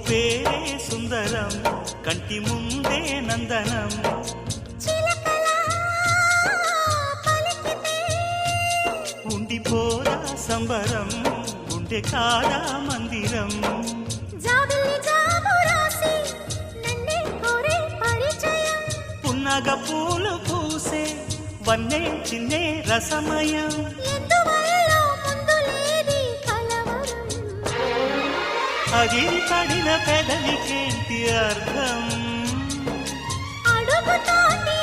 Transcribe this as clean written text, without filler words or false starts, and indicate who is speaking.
Speaker 1: పేరే సుందరం కంటి ముందే నందనం ఉండిపోరా సంబరం గుండె కాదా మందిరం పున్నగ పూలు పూసే వన్నే చిన్నే రసమయం అగిరి పడిన పెదవికేంటి అర్థం
Speaker 2: అడుగుతోంది